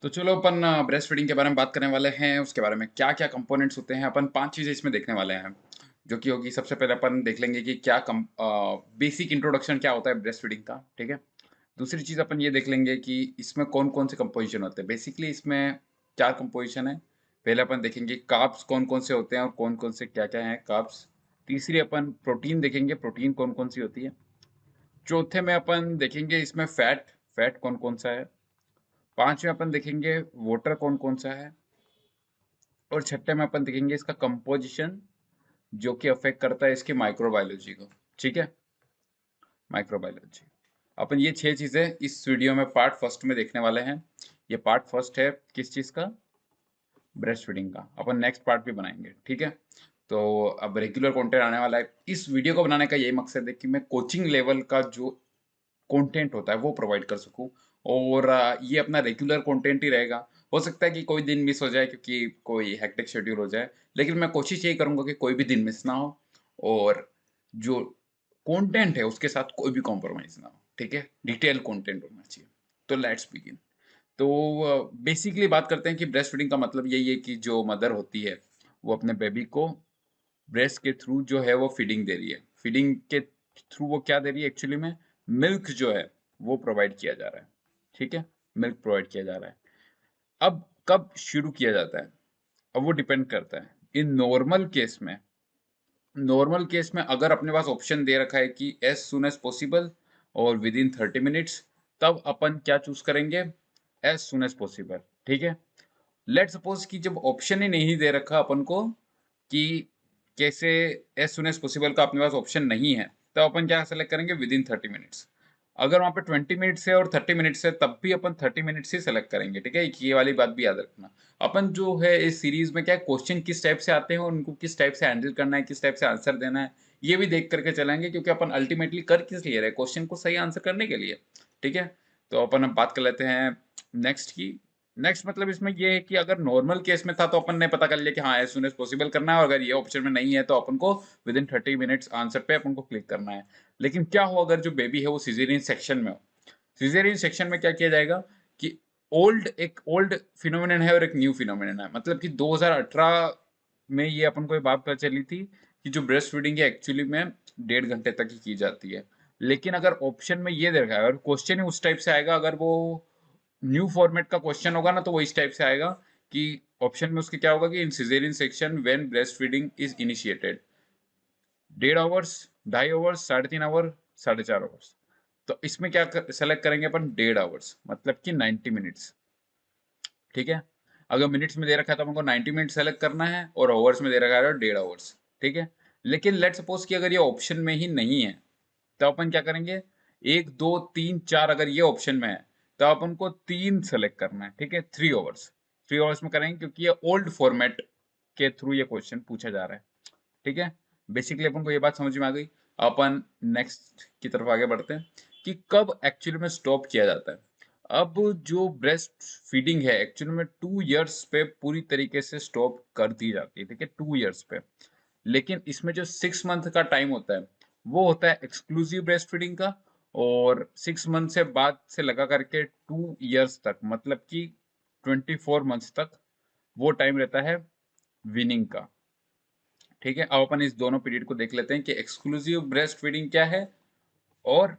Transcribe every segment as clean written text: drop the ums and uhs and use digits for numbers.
तो चलो अपन breast feeding के बारे में बात करने वाले हैं, उसके बारे में क्या-क्या कंपोनेंट्स होते हैं, अपन 5 चीज़ें इसमें देखने वाले हैं। जो कि होगी सबसे पहले अपन देख लेंगे कि बेसिक इंट्रोडक्शन क्या होता है ब्रेस्ट फीडिंग का, ठीक है? दूसरी चीज़ अपन ये देख लेंगे कि इसमें कौन-कौन से कंपोज़िशन होते हैं। बेसिकली इसमें 4 कंपोज़िशन है। पहले अपन देखेंगे कार्ब्स कौन-कौन से होते हैं और कौन-कौन से क्या-क्या हैं कार्ब्स। तीसरी अपन प्रोटीन देखेंगे, प्रोटीन कौन-कौन सी होती है। चौथे में अपन देखेंगे इसमें फैट कौन-कौन सा है। 5वें अपन देखेंगे वाटर कौन-कौन सा है और छठे में अपन देखेंगे इसका कंपोजिशन जो कि अफेक्ट करता है इसकी माइक्रोबायोलॉजी को, ठीक है? माइक्रोबायोलॉजी। अपन ये 6 चीज़ें इस वीडियो में पार्ट फर्स्ट में देखने वाले हैं। ये पार्ट फर्स्ट है किस चीज़ का? ब्रेस्ट फीडिंग का। अपन नेक्स्ट पार्ट भी बनाएंगे, ठीक है? तो अब रेगुलर कंटेंट आने वाला है। इस वीडियो को बनाने का यही मकसद है कि मैं कोचिंग लेवल का जो कंटेंट होता है वो प्रोवाइड कर सकूं और ये अपना रेगुलर कंटेंट ही रहेगा। हो सकता है कि कोई दिन मिस हो जाए क्योंकि कोई हेक्टिक शेड्यूल हो जाए, लेकिन मैं कोशिश यही करूंगा कि कोई भी दिन मिस ना हो और जो कंटेंट है उसके साथ कोई भी कॉम्प्रोमाइज ना हो, ठीक है? डिटेल कंटेंट होना चाहिए। तो लेट्स बिगिन। तो बेसिकली बात करते हैं कि ब्रेस्ट फीडिंग का मतलब यही है कि जो मदर होती है वो अपने बेबी को ब्रेस्ट के थ्रू जो है वो फीडिंग दे रही है। फीडिंग के थ्रू वो क्या दे रही है एक्चुअली में? मिल्क जो है वो प्रोवाइड किया जा रहा है, ठीक है? मिल्क प्रोवाइड किया जा रहा है। अब कब शुरू किया जाता है? अब वो डिपेंड करता है। इन नॉर्मल केस में अगर अपने पास ऑप्शन दे रखा है कि एज सुन एज पॉसिबल और विद इन 30 मिनट्स, तब अपन क्या चूज करेंगे? एज सुन एज पॉसिबल, ठीक है? लेट सपोज कि जब ऑप्शन ही नहीं दे रखा अपन को कि कैसे एज सुन एज पॉसिबल का अपने पास ऑप्शन नहीं है, तो अपन क्या सेलेक्ट करेंगे? With in 30 minutes. अगर वहां पे 20 मिनट्स है और 30 मिनट्स है तब भी अपन 30 मिनट्स ही सेलेक्ट करेंगे, ठीक है? ये वाली बात भी याद रखना। अपन जो है इस सीरीज में क्या क्वेश्चन किस टाइप से आते हैं और उनको किस टाइप से हैंडल करना है, किस टाइप से आंसर देना है, ये भी देख करके चलेंगे, क्योंकि अपन अल्टीमेटली कर किस लिए रहे? क्वेश्चन को सही आंसर करने के लिए, ठीक है? तो अपन अब बात कर लेते हैं नेक्स्ट की। नेक्स्ट मतलब इसमें ये है कि अगर नॉर्मल केस में था तो अपन ने पता कर लिया कि हाँ एज सुन एज पॉसिबल करना है, और अगर ये ऑप्शन में नहीं है तो अपन को विद इन 30 मिनट्स आंसर पे अपन को क्लिक करना है। लेकिन क्या हो अगर जो बेबी है वो सिजेरियन सेक्शन में हो? सिजेरियन सेक्शन में क्या किया जाएगा कि एक ओल्ड फिनोमिनन है और एक न्यू फिनोमिनन है। मतलब कि 2018 में ये अपन को ये बात पता चली थी कि जो ब्रेस्ट फीडिंग है एक्चुअली में 1.5 घंटे तक ही की जाती है। लेकिन अगर ऑप्शन में ये दे रखा है और क्वेश्चन ही उस टाइप से आएगा, अगर वो न्यू फॉर्मेट का क्वेश्चन होगा ना तो वो इस टाइप से आएगा कि ऑप्शन में उसके क्या होगा कि in cesarean section when breast feeding is initiated 1.5 hours, 2.5 hours, 3.5 hour, 4.5 hours. तो इसमें क्या सेलेक्ट करेंगे अपन? 1.5 आवर्स, मतलब कि 90 मिनट्स, ठीक है? अगर मिनट्स में दे रखा है तो हमको 90 मिनट सेलेक्ट करना है और आवर्स में दे रखा है 1.5 आवर्स, ठीक है? लेकिन लेट सपोज कि अगर ये ऑप्शन में ही नहीं है तो अपन क्या करेंगे? एक, दो, तीन, चार, अगर ये ऑप्शन में है तो अपन को तीन सेलेक्ट करना है, ठीक है? 3 आवर्स, 3 आवर्स में करेंगे क्योंकि ये ओल्ड फॉर्मेट के थ्रू ये क्वेश्चन पूछा जा रहा है, ठीक है? बेसिकली अपन को ये बात समझ में आ गई। अपन नेक्स्ट की तरफ आगे बढ़ते हैं कि कब एक्चुअली में स्टॉप किया जाता है। अब जो ब्रेस्ट फीडिंग है एक्चुअली में 2 इयर्स पे पूरी तरीके से स्टॉप कर दी जाती है, ठीक है? 2 इयर्स पे। लेकिन इसमें जो 6 मंथ का टाइम होता है वो होता है एक्सक्लूसिव ब्रेस्ट फीडिंग का, और 6 मंथ से बाद से लगा करके 2 इयर्स तक, मतलब कि 24 मंथ्स तक वो टाइम रहता है विनिंग का, ठीक है? अब अपन इस दोनों पीरियड को देख लेते हैं कि एक्सक्लूसिव ब्रेस्ट फीडिंग क्या है और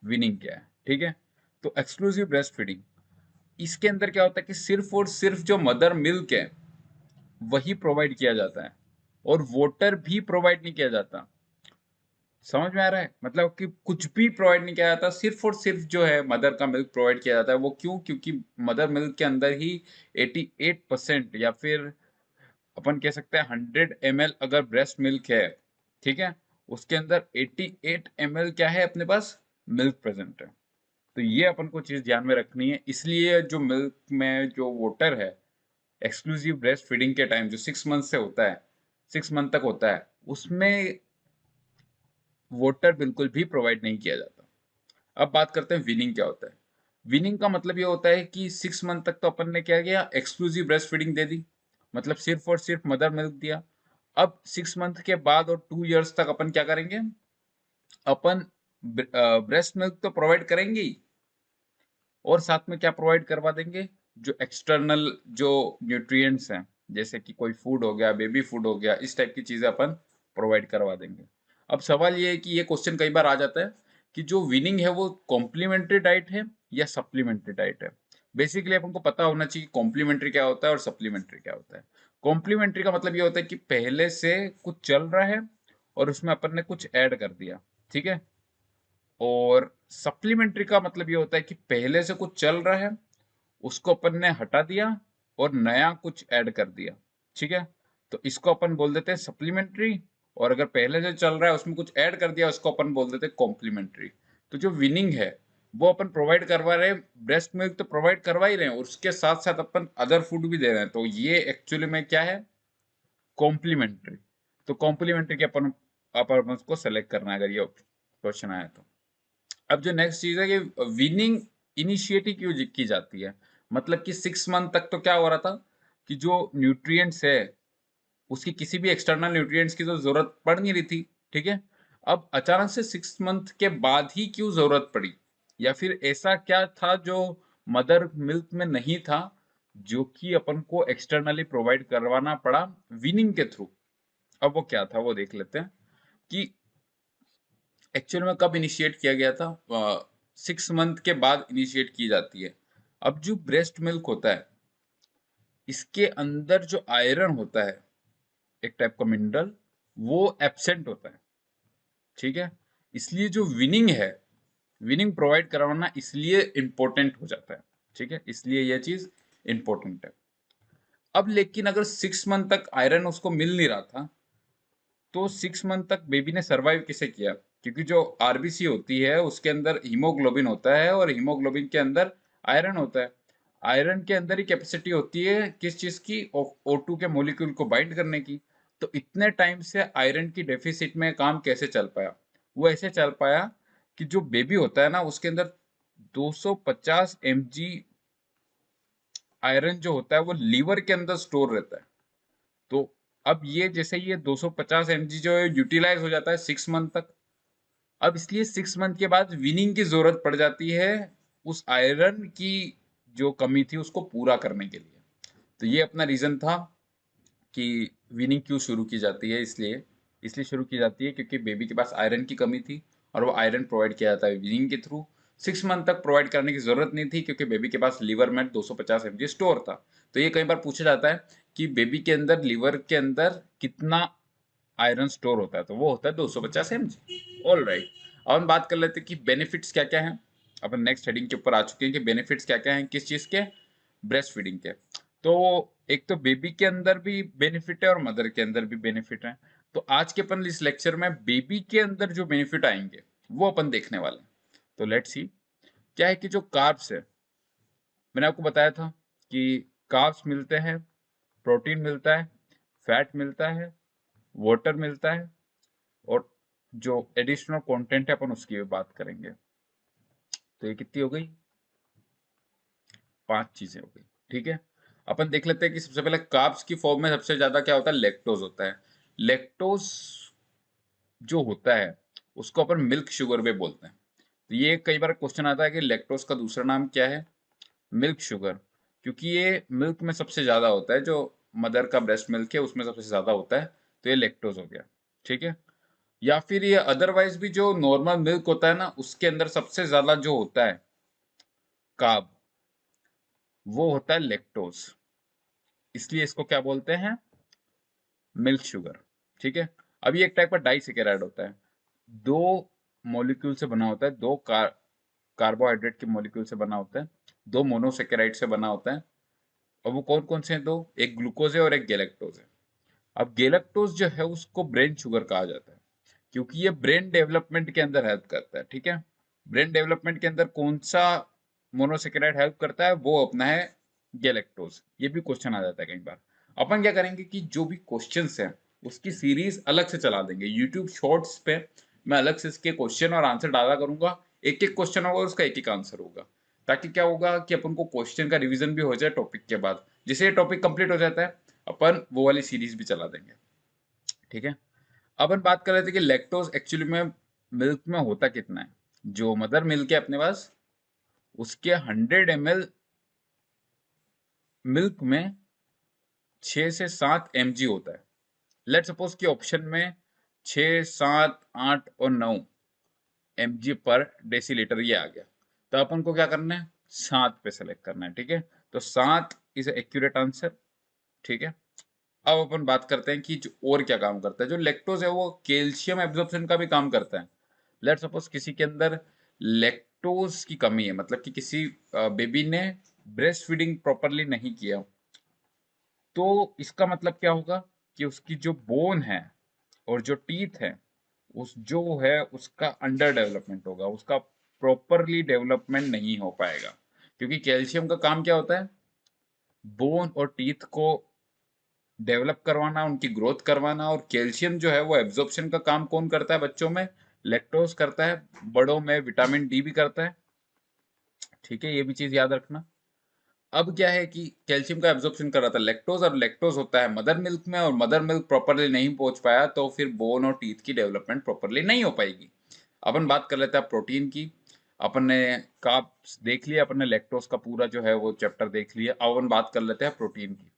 विनिंग क्या है, ठीक है? तो एक्सक्लूसिव ब्रेस्ट फीडिंग, इसके अंदर क्या होता है कि सिर्फ और सिर्फ जो मदर मिल्क है वही प्रोवाइड किया जाता है और वाटर भी प्रोवाइड नहीं किया जाता। समझ में आ रहा है? मतलब कि कुछ भी प्रोवाइड नहीं किया जाता, सिर्फ और सिर्फ जो है मदर का मिल्क प्रोवाइड किया जाता है। वो क्यों? क्योंकि मदर मिल्क के अंदर ही 88% या फिर अपन कह सकते हैं 100 ml अगर ब्रेस्ट मिल्क है, ठीक है? उसके अंदर 88 ml क्या है अपने पास? मिल्क प्रेजेंट है। तो ये अपन को चीज ध्यान में रखनी है। इसलिए जो मिल्क में जो वाटर है एक्सक्लूसिव ब्रेस्ट फीडिंग के टाइम जो 6 मंथ से होता है, 6 मंथ तक होता है, उसमें वाटर बिल्कुल भी प्रोवाइड नहीं किया जाता। अब बात करते हैं विनिंग क्या होता है। विनिंग का मतलब ये होता है कि 6 मंथ तक तो अपन ने क्या किया? एक्सक्लूसिव ब्रेस्ट फीडिंग दे दी, मतलब सिर्फ और सिर्फ मदर मिल्क दिया। अब 6 मंथ के बाद और 2 इयर्स तक अपन क्या करेंगे? अपन ब्रेस्ट मिल्क तो प्रोवाइड करेंगे ही, और साथ में क्या प्रोवाइड करवा देंगे? जो एक्सटर्नल जो न्यूट्रिएंट्स हैं, जैसे कि कोई फूड हो गया, बेबी फूड हो गया, इस टाइप की चीजें अपन प्रोवाइड करवा देंगे। अब सवाल ये है कि ये क्वेश्चन कई बार आ जाता है कि जो विनिंग है वो कॉम्प्लीमेंट्री डाइट है या सप्लीमेंट्री डाइट है। बेसिकली अपन को पता होना चाहिए कॉम्प्लीमेंट्री क्या होता है और सप्लीमेंट्री क्या होता है। कॉम्प्लीमेंट्री का मतलब ये होता है कि पहले से कुछ चल रहा है और उसमें अपन ने कुछ ऐड कर दिया, ठीक है। और सप्लीमेंट्री का मतलब ये होता है कि पहले से कुछ चल रहा है, उसको अपन ने हटा दिया और नया कुछ ऐड कर दिया, ठीक है। तो इसको अपन बोल देते हैं सप्लीमेंट्री। और अगर पहले से चल रहा है उसमें कुछ ऐड कर दिया, उसको अपन बोल देते हैं कॉम्प्लीमेंट्री। तो जो विनिंग है वो अपन प्रोवाइड करवा रहे हैं, ब्रेस्ट मिल्क तो प्रोवाइड करवा ही रहे हैं और उसके साथ साथ अपन अदर फूड भी दे रहे हैं, तो ये एक्चुअली में क्या है, कॉम्प्लीमेंट्री। तो कॉम्प्लीमेंट्री के अपन अपन उसको सेलेक्ट करना है अगर ये क्वेश्चन आया तो। अब जो नेक्स्ट चीज है कि विनिंग इनिशिएटिव क्यों की जाती है। मतलब कि 6 मंथ तक तो क्या हो रहा था कि जो न्यूट्रिएंट्स है उसकी किसी भी एक्सटर्नल न्यूट्रिएंट्स की तो जरूरत पड़ नहीं रही थी, ठीक है। अब अचानक से 6 मंथ के बाद ही क्यों जरूरत पड़ी, या फिर ऐसा क्या था जो मदर मिल्क में नहीं था, जो कि अपन को एक्सटर्नली प्रोवाइड करवाना पड़ा विनिंग के थ्रू। अब वो क्या था वो देख लेते हैं कि एक्चुअल में कब इनिशिएट किया गया था। 6 मंथ के बाद इनिशिएट की जाती है। अब जो ब्रेस्ट मिल्क होता है इसके अंदर जो आयरन होता है, एक टाइप का मिनरल, वो एब्सेंट होता है, ठीक है। इसलिए जो विनिंग है, विनिंग प्रोवाइड करवाना इसलिए इंपॉर्टेंट हो जाता है, ठीक है, इसलिए यह चीज इंपॉर्टेंट है। अब लेकिन अगर 6 मंथ तक आयरन उसको मिल नहीं रहा था, तो 6 मंथ तक बेबी ने सरवाइव कैसे किया। क्योंकि जो आरबीसी होती है उसके अंदर हीमोग्लोबिन होता है और हीमोग्लोबिन के अंदर आयरन होता है। आयरन के अंदर ही कैपेसिटी होती है किस चीज की, O2 के मोलिक्यूल को बाइंड करने की। तो इतने टाइम से आयरन की डेफिसिट में काम कैसे चल पाया, वो ऐसे चल पाया कि जो बेबी होता है ना उसके अंदर 250 mg आयरन जो होता है वो लीवर के अंदर स्टोर रहता है। तो अब ये जैसे ये 250 mg जो है यूटिलाइज हो जाता है 6 मंथ तक। अब इसलिए 6 मंथ के बाद विनिंग की जरूरत पड़ जाती है उस आयरन की जो कमी थी उसको पूरा करने के लिए। तो ये अपना रीजन था कि विनिंग क्यों शुरू की जाती है। इसलिए इसलिए शुरू की जाती है क्योंकि बेबी के पास आयरन की कमी थी और वो आयरन प्रोवाइड किया जाता है विनिंग के थ्रू। 6 मंथ तक प्रोवाइड करने की जरूरत नहीं थी क्योंकि बेबी के पास लीवर में 250 mg स्टोर था। तो ये कई बार पूछा जाता है कि बेबी के अंदर लीवर के अंदर कितना आयरन स्टोर होता है, तो वो होता है 250 mg। ऑल राइट, अब हम बात कर लेते हैं कि बेनिफिट्स क्या क्या हैं। अपन नेक्स्ट हेडिंग के ऊपर आ चुके हैं कि बेनिफिट्स क्या क्या हैं किस चीज के, ब्रेस्ट फीडिंग के। तो एक तो बेबी के अंदर भी बेनिफिट है और मदर के अंदर भी बेनिफिट है। तो आज के अपन इस लेक्चर में बेबी के अंदर जो बेनिफिट आएंगे वो अपन देखने वाले हैं। तो लेट्स सी। क्या है कि जो कार्ब्स है, मैंने आपको बताया था कि कार्ब्स मिलते हैं, प्रोटीन मिलता है, फैट मिलता है, वाटर मिलता है, और जो एडिशनल कंटेंट है अपन उसकी भी बात करेंगे। तो ये कितनी हो गई, 5 चीजें हो गई, ठीक है। अपन देख लेते हैं कि सबसे पहले कार्ब्स की फॉर्म में सबसे ज्यादा क्या होता है, लैक्टोज होता है। लैक्टोज जो होता है उसको अपन मिल्क शुगर भी बोलते हैं। तो ये कई बार क्वेश्चन आता है कि लैक्टोज का दूसरा नाम क्या है, मिल्क शुगर। क्योंकि ये मिल्क में सबसे ज्यादा होता है, जो मदर का ब्रेस्ट मिल्क है उसमें सबसे ज्यादा होता है, तो ये लैक्टोज हो गया, ठीक है। या फिर ये अदरवाइज भी जो नॉर्मल मिल्क होता है ना उसके अंदर सबसे ज्यादा जो होता है कार्ब, वो होता है लैक्टोज। इसलिए इसको क्या बोलते हैं, मिल्क शुगर, ठीक है। अब ये एक टाइप का डाइसेकेराइड होता है, दो मॉलिक्यूल से बना होता है, दो कार्बोहाइड्रेट के मॉलिक्यूल से बना होता है, दो मोनोसेकेराइड से बना होता है। और वो कौन कौन से हैं, दो, एक ग्लूकोज है और एक गैलेक्टोज है। अब गैलेक्टोज जो है उसको ब्रेन शुगर कहा जाता है क्योंकि ये ब्रेन डेवलपमेंट के अंदर हेल्प करता है, ठीक है। ब्रेन डेवलपमेंट के अंदर कौन सा मोनोसेकेराइड हेल्प करता है, वो अपना है गैलेक्टोज। ये भी क्वेश्चन आ जाता है कई बार। अपन क्या करेंगे कि जो भी क्वेश्चंस हैं उसकी सीरीज अलग से चला देंगे यूट्यूब शॉर्ट्स पे। मैं अलग से इसके क्वेश्चन और आंसर डाला करूंगा, एक एक क्वेश्चन होगा और उसका एक एक आंसर होगा। ताकि क्या होगा कि अपन को क्वेश्चन का रिवीजन भी हो जाए टॉपिक के बाद। जैसे ये टॉपिक कंप्लीट हो जाता है अपन वो वाली सीरीज भी चला देंगे, ठीक है। अपन बात कर रहे थे कि लैक्टोज एक्चुअली में मिल्क में होता कितना है। जो मदर मिल्क है अपने पास उसके 100 ml मिल्क में 6 से 7 mg होता है। लेट सपोज कि ऑप्शन में 6, 7, 8 और 9 mg पर डेसीलीटर ये आ गया, तो अपन को क्या करना है, 7 पे सेलेक्ट करना है। ठीक है, तो 7 इज एक्यूरेट आंसर। ठीक है, अब अपन बात करते हैं कि जो और क्या काम करता है। जो लैक्टोज है वो कैल्शियम एब्जॉर्प्शन का भी काम करता है। लेट सपोज किसी के अंदर लैक्टोज की कमी है, मतलब कि किसी बेबी ने ब्रेस्ट फीडिंग प्रॉपरली नहीं किया, तो इसका मतलब क्या होगा कि उसकी जो बोन है और जो टीथ है, उस जो है उसका अंडर डेवलपमेंट होगा, उसका प्रॉपरली डेवलपमेंट नहीं हो पाएगा। क्योंकि कैल्शियम का काम क्या होता है, बोन और टीथ को डेवलप करवाना, उनकी ग्रोथ करवाना। और कैल्शियम जो है वो एब्जॉर्प्शन का काम कौन करता है बच्चों में, लैक्टोज करता है, बड़ों में विटामिन डी भी करता है। ठीक है, ये भी चीज याद रखना। अब क्या है कि कैल्शियम का एब्जॉर्प्शन कर रहा था लैक्टोज, और लैक्टोज होता है मदर मिल्क में, और मदर मिल्क प्रॉपरली नहीं पहुंच पाया तो फिर बोन और टीथ की डेवलपमेंट प्रॉपरली नहीं हो पाएगी। अपन बात कर लेते हैं प्रोटीन की। अपन ने कार्ब्स देख लिया, अपन ने लैक्टोज का पूरा जो है वो चैप्टर देख लिया। अब अपन बात कर लेते हैं प्रोटीन की।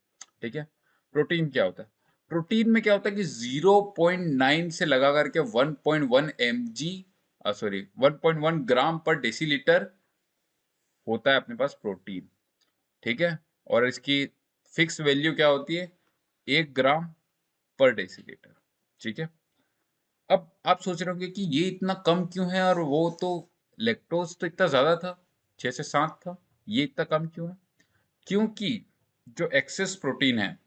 ठीक है, प्रोटीन क्या होता है। प्रोटीन में क्या होता है कि 0.9 से लगा करके 1.1 mg, सॉरी 1.1 ग्राम पर डेसीलीटर होता है अपने पास प्रोटीन। ठीक है, और इसकी फिक्स वैल्यू क्या होती है, 1 ग्राम पर डेसीलीटर। ठीक है, अब आप सोच रहे होंगे कि ये इतना कम क्यों है, और वो तो लैक्टोज तो इतना ज्यादा था, 6 से 7 था, ये इतना कम क्यों है। क्योंकि जो एक्सेस प्रोटीन है,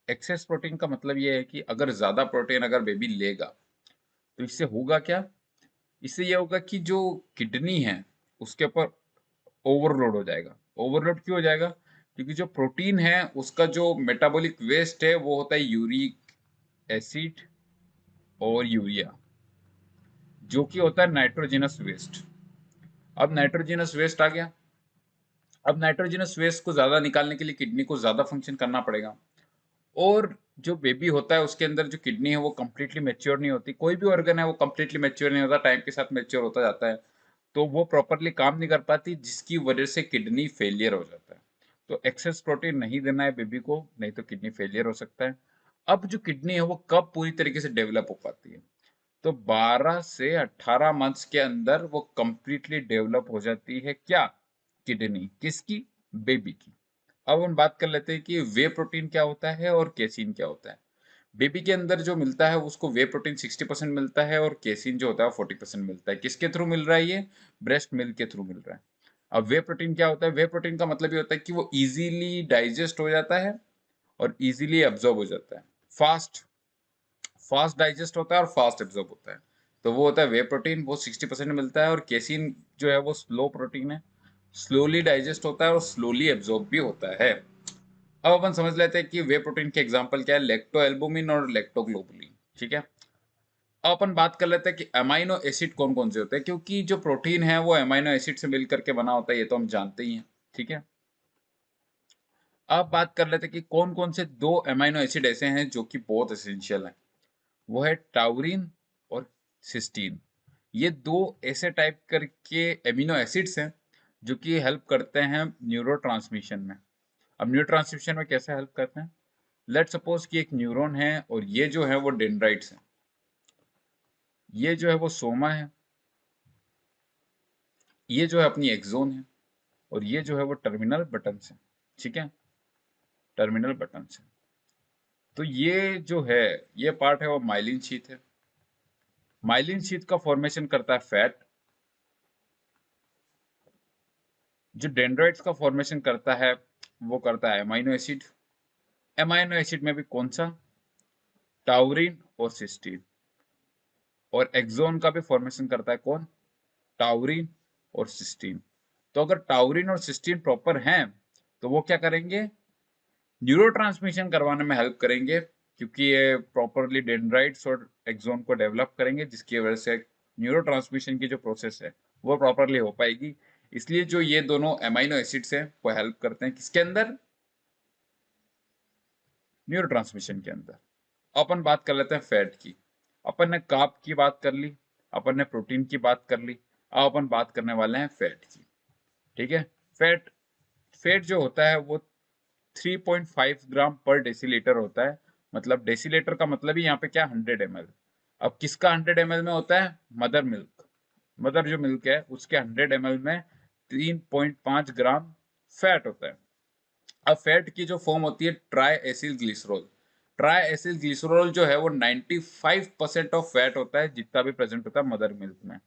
एक्सेस प्रोटीन का मतलब ये है कि अगर ज्यादा प्रोटीन अगर बेबी लेगा तो इससे होगा क्या, इससे ये होगा कि जो किडनी है उसके ऊपर ओवरलोड हो जाएगा। ओवरलोड क्यों हो जाएगा, क्योंकि जो प्रोटीन है उसका जो मेटाबॉलिक वेस्ट है वो होता है यूरिक एसिड और यूरिया, जो कि होता है नाइट्रोजनस वेस्ट। अब नाइट्रोजनस वेस्ट आ गया, अब नाइट्रोजनस वेस्ट को ज्यादा निकालने के लिए किडनी को ज्यादा फंक्शन करना पड़ेगा। और जो बेबी होता है उसके अंदर जो किडनी है वो कम्प्लीटली मेच्योर नहीं होती, कोई भी ऑर्गन है वो कम्प्लीटली मेच्योर नहीं होता, टाइम के साथ मेच्योर होता जाता है, तो वो प्रॉपरली काम नहीं कर पाती, जिसकी वजह से किडनी फेलियर हो जाता है। तो एक्सेस प्रोटीन नहीं देना है बेबी को, नहीं तो किडनी फेलियर हो सकता है। अब जो किडनी है वो कब पूरी तरीके से डेवलप हो पाती है, तो 12 से 18 मंथ्स के अंदर वो कंप्लीटली डेवलप हो जाती है। क्या, किडनी किसकी, बेबी की। अब हम बात कर लेते हैं कि वे प्रोटीन क्या होता है और केसिन क्या होता है। बेबी के अंदर जो मिलता है उसको वे प्रोटीन 60% मिलता है, और केसिन जो होता है 40% मिलता है। किसके थ्रू मिल रहा है ये, ब्रेस्ट मिल्क के थ्रू मिल रहा है। अब वे प्रोटीन क्या होता है, वे प्रोटीन का मतलब ये होता है कि वो इजीली डाइजेस्ट हो जाता है और इजीली एब्जॉर्ब हो जाता है, फास्ट फास्ट डाइजेस्ट होता है और फास्ट एब्जॉर्ब होता है। तो वो होता है वे प्रोटीन, वो 60% मिलता है। और केसिन जो है वो स्लो प्रोटीन है, स्लोली डाइजेस्ट होता है और स्लोली एब्जॉर्ब भी होता है। अब अपन समझ लेते हैं कि वे प्रोटीन के एग्जांपल क्या है, लेक्टो एल्बुमिन और लेक्टोग्लोबुलिन। ठीक है, अब अपन बात कर लेते हैं कि अमाइनो एसिड कौन कौन से होते हैं, क्योंकि जो प्रोटीन है वो अमाइनो एसिड से मिल करके बना होता है, ये तो हम जानते ही हैं। ठीक है, अब बात कर लेते हैं कि कौन कौन से दो अमाइनो एसिड ऐसे हैं जो कि बहुत एसेंशियल हैं। वो है टाउरिन और सिस्टीन। ये दो ऐसे टाइप करके एमिनो एसिड्स हैं जो कि हेल्प करते हैं न्यूरो ट्रांसमिशन में। अब न्यूरो ट्रांसमिशन में कैसे हेल्प करते हैं, लेट सपोज कि एक न्यूरॉन है और ये जो है वो डेंड्राइट्स है, ये जो है वो सोमा है, ये जो है अपनी एक्सोन है, और ये जो है वो टर्मिनल बटन है। ठीक है, टर्मिनल बटन है। तो ये जो है, ये पार्ट है वो माइलिन शीथ है। माइलिन शीथ का फॉर्मेशन करता है फैट। जो डेंड्राइट्स का फॉर्मेशन करता है वो करता है अमाइनो एसिड। अमाइनो एसिड में भी कौन सा, टाउरिन और सिस्टीन। और एक्सोन का भी फॉर्मेशन करता है कौन, टाउरिन और सिस्टीन। तो अगर टाउरिन और सिस्टीन प्रॉपर हैं तो वो क्या करेंगे, न्यूरो ट्रांसमिशन करवाने में हेल्प करेंगे, क्योंकि ये प्रॉपरली डेंड्राइट्स और एक्सोन को डेवलप करेंगे, जिसकी वजह से न्यूरो ट्रांसमिशन की जो प्रोसेस है वो प्रॉपरली हो पाएगी। इसलिए जो ये दोनों अमाइनो एसिड्स हैं वो हेल्प करते हैं किसके अंदर, न्यूरो ट्रांसमिशन के अंदर। अपन बात कर लेते हैं फैट की। अपन ने कार्ब की बात कर ली, अपन ने प्रोटीन की बात कर ली, अब अपन बात करने वाले हैं फैट की। ठीक है, फैट फैट जो होता है वो 3.5 ग्राम पर डेसीलीटर होता है। मतलब डेसीलीटर का मतलब ही यहाँ पे क्या, 100 ml। अब किसका 100 ml में होता है, मदर मिल्क, मदर जो मिल्क है उसके 100 ml में 3.5 ग्राम फैट होता है। अब फैट की जो फॉर्म होती है try acyl glycerol. Try acyl glycerol जो है वो 95% ऑफ फैट होता है जितना भी प्रेजेंट होता है मदर मिल्क में।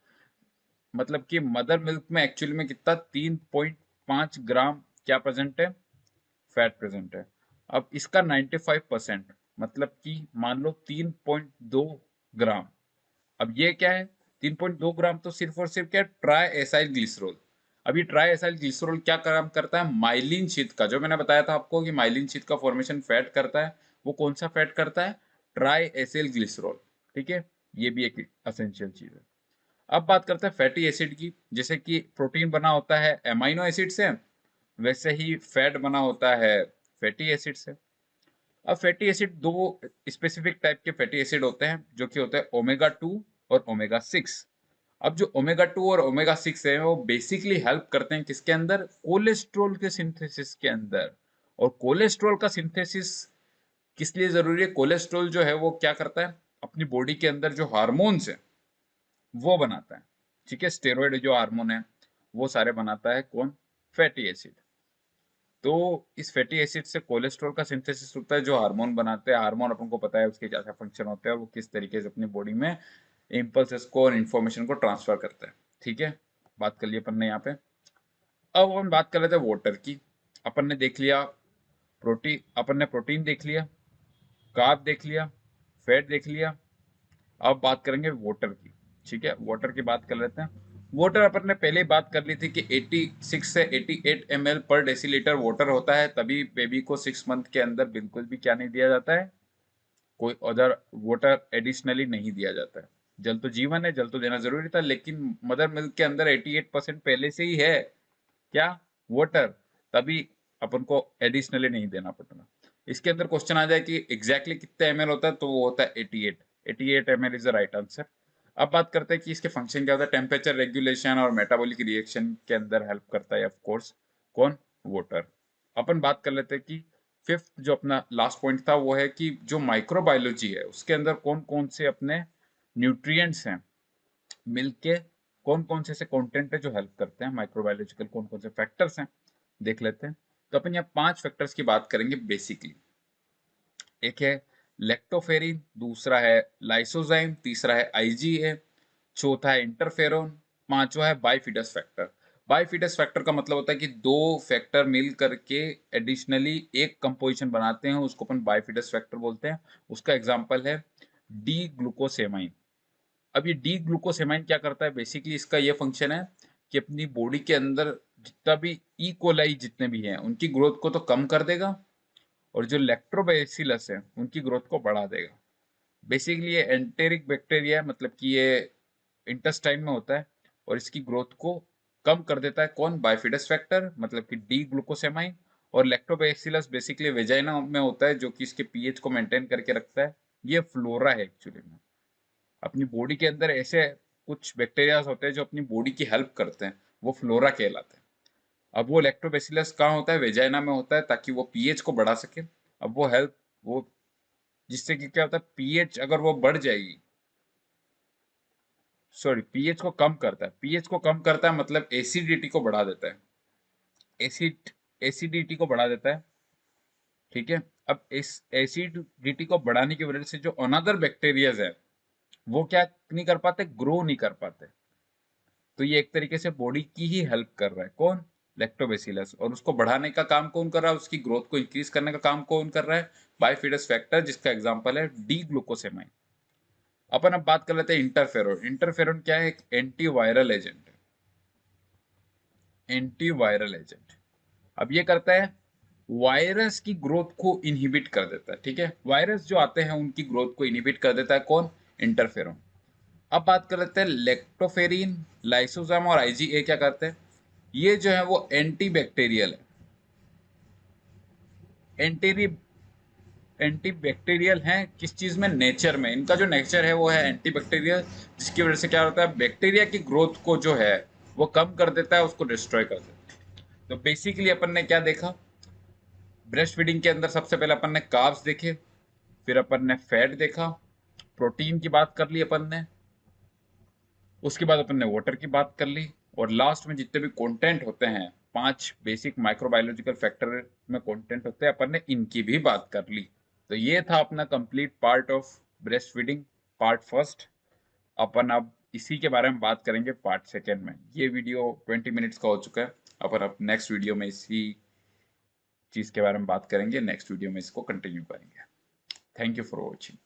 मतलब कि मदर मिल्क में एक्चुअली में कितना, 3.5 ग्राम क्या प्रेजेंट है, फैट प्रेजेंट है। अब इसका 95% मतलब कि मान लो 3.2 ग्राम। अब ये क्या है, 3.2 ग्राम तो सिर्फ और सिर्फ क्या, ट्राई एसाइल ग्लिसरॉल। अभी ट्राई एसाइल ग्लिसरॉल क्या काम करता है, माइलिन शीथ का, जो मैंने बताया था आपको कि माइलिन शीथ का फॉर्मेशन फैट करता है, वो कौन सा फैट करता है, ट्राई एसाइल ग्लिसरॉल। ठीक है, ये भी एक असेंशियल चीज है। अब बात करते हैं फैटी एसिड की। जैसे कि प्रोटीन बना होता है एमाइनो एसिड से, वैसे ही फैट बना होता है फैटी एसिड से। अब फैटी एसिड दो स्पेसिफिक टाइप के फैटी एसिड होते हैं, जो कि होते हैं ओमेगा 2 और ओमेगा 6। अब जो ओमेगा 2 और ओमेगा 6 है वो बेसिकली हेल्प करते हैं किसके अंदर, कोलेस्ट्रॉल के सिंथेसिस के अंदर। और कोलेस्ट्रॉल का सिंथेसिस किस लिए जरूरी है, कोलेस्ट्रॉल जो है वो क्या करता है, अपनी बॉडी के अंदर जो हार्मोन्स है वो बनाता है। ठीक है, स्टेरॉइड जो हार्मोन है वो सारे बनाता है कौन, फैटी एसिड। तो इस फैटी एसिड से कोलेस्ट्रॉल का सिंथेसिस होता है जो हार्मोन बनाते हैं। हार्मोन अपन को पता है उसके क्या क्या फंक्शन होते हैं, वो किस तरीके से अपनी बॉडी में इम्पल्सेस को और इन्फॉर्मेशन को ट्रांसफर करता है। ठीक है, बात कर लिया अपन ने यहाँ पे। अब अपन बात कर लेते हैं वाटर की। अपन ने देख लिया प्रोटीन, अपन ने प्रोटीन देख लिया, कार्ब देख लिया, फैट देख लिया। अब बात करेंगे वाटर की। ठीक है, वाटर की बात कर लेते हैं। वाटर अपन ने पहले ही बात कर ली थी कि 86 से 88 ml पर डेसीलीटर वाटर होता है, तभी बेबी को 6 मंथ के अंदर बिल्कुल भी क्या नहीं दिया जाता है, कोई अदर वाटर एडिशनली नहीं दिया जाता है। जल तो जीवन है, जल तो देना जरूरी था, लेकिन मदर मिल्क के अंदर 88% पहले से ही है क्या, वाटर, तभी अपन को एडिशनली नहीं देना पड़ता। इसके अंदर क्वेश्चन आ जाए कि एग्जैक्टली कितने एमएल होता है, तो वो होता है 88। 88 ml is the right answer. अब बात करते हैं कि इसके फंक्शन क्या होता है, टेम्परेचर रेगुलेशन और मेटाबॉलिक रिएक्शन के अंदर हेल्प करता है ऑफ कोर्स कौन, वाटर। अपन बात कर लेते हैं कि फिफ्थ जो अपना लास्ट पॉइंट था वो है कि जो माइक्रोबायोलॉजी है उसके अंदर कौन कौन से अपने न्यूट्रिएंट्स हैं मिलके, कौन कौन से ऐसे कंटेंट है जो हेल्प करते हैं, माइक्रोबायोलॉजिकल कौन कौन से फैक्टर्स हैं देख लेते हैं। तो अपन यहाँ 5 फैक्टर्स की बात करेंगे बेसिकली। एक है लेक्टोफेरिन, दूसरा है लाइसोजाइम, तीसरा है आईजीए, चौथा है इंटरफेरोन, पांचवा है बाइफिडस फैक्टर। बाइफिडस फैक्टर का मतलब होता है कि दो फैक्टर मिल करके एडिशनली एक कंपोजिशन बनाते हैं, उसको अपन बाइफिडस फैक्टर बोलते हैं। उसका एग्जांपल है डी ग्लूकोसेमाइन। अब ये डी ग्लूकोसेमाइन क्या करता है, बेसिकली इसका ये फंक्शन है कि अपनी बॉडी के अंदर जितना भी ई कोलाई जितने भी हैं उनकी ग्रोथ को तो कम कर देगा, और जो लैक्टोबैसिलस है उनकी ग्रोथ को बढ़ा देगा। बेसिकली ये एंटेरिक बैक्टीरिया है, मतलब कि ये इंटेस्टाइन में होता है, और इसकी ग्रोथ को कम कर देता है कौन, बाइफिडस फैक्टर, मतलब कि डी ग्लूकोसेमाइन। और लैक्टोबैसिलस बेसिकली वेजाइना में होता है, जो कि इसके पीएच को मेंटेन करके रखता है। ये फ्लोरा है एक्चुअली में। अपनी बॉडी के अंदर ऐसे कुछ बैक्टीरिया होते हैं जो अपनी बॉडी की हेल्प करते हैं, वो फ्लोरा कहलाते हैं। अब वो लैक्टोबैसिलस कहाँ होता है, वेजाइना में होता है, ताकि वो पीएच को बढ़ा सके। अब वो हेल्प, वो जिससे कि क्या होता है, पीएच अगर वो बढ़ जाएगी, सॉरी पीएच को कम करता है, पीएच को कम करता है मतलब एसिडिटी को बढ़ा देता है, एसिडिटी को बढ़ा देता है। ठीक है, अब इस एसिडिटी को बढ़ाने की वजह से जो अनदर बैक्टीरियाज है वो क्या नहीं कर पाते, ग्रो नहीं कर पाते। तो ये एक तरीके से बॉडी की ही हेल्प कर रहा है कौन, लैक्टोबैसिलस। और उसको बढ़ाने का काम कौन कर रहा है, उसकी ग्रोथ को इंक्रीज करने का काम कौन कर रहा है, बाइफिडस फैक्टर, जिसका एग्जांपल है डी ग्लूकोसेमाइन। अपन अब बात कर लेते हैं इंटरफेरोन। इंटरफेरोन क्या है, एक एंटीवायरल एजेंट है, एंटीवायरल एजेंट। अब ये करता है वायरस की ग्रोथ को इनहिबिट कर देता है। ठीक है, वायरस जो आते हैं उनकी ग्रोथ को इनहिबिट कर देता है कौन, इंटरफेरोन। अब बात कर लेते हैं लेक्टोफेरिन, लाइसोजाम और आईजीए क्या करते हैं, ये जो है वो एंटी बैक्टीरियल है, एंटी एंटी बैक्टीरियल हैं किस चीज में, नेचर में। इनका जो नेचर है वो है एंटी बैक्टीरियल, जिसकी वजह से क्या होता है, बैक्टीरिया की ग्रोथ को जो है वो कम कर देता है, उसको डिस्ट्रॉय कर देता है। तो बेसिकली अपन ने क्या देखा, ब्रेस्ट फीडिंग के अंदर सबसे पहले अपन ने कार्ब्स देखे, फिर अपन ने फैट देखा, प्रोटीन की बात कर ली अपन ने, उसके बाद अपन ने वाटर की बात कर ली, और लास्ट में जितने भी कंटेंट होते हैं, 5 बेसिक माइक्रोबायोलॉजिकल फैक्टर में कंटेंट होते हैं, अपन ने इनकी भी बात कर ली। तो ये था अपना complete part of breast feeding, part first. अपन अब इसी के बारे में बात करेंगे पार्ट सेकेंड में। ये वीडियो 20 मिनट्स का हो चुका है। अपन अब नेक्स्ट वीडियो में इसी चीज के बारे में बात करेंगे, नेक्स्ट वीडियो में इसको कंटिन्यू करेंगे। Thank you for watching.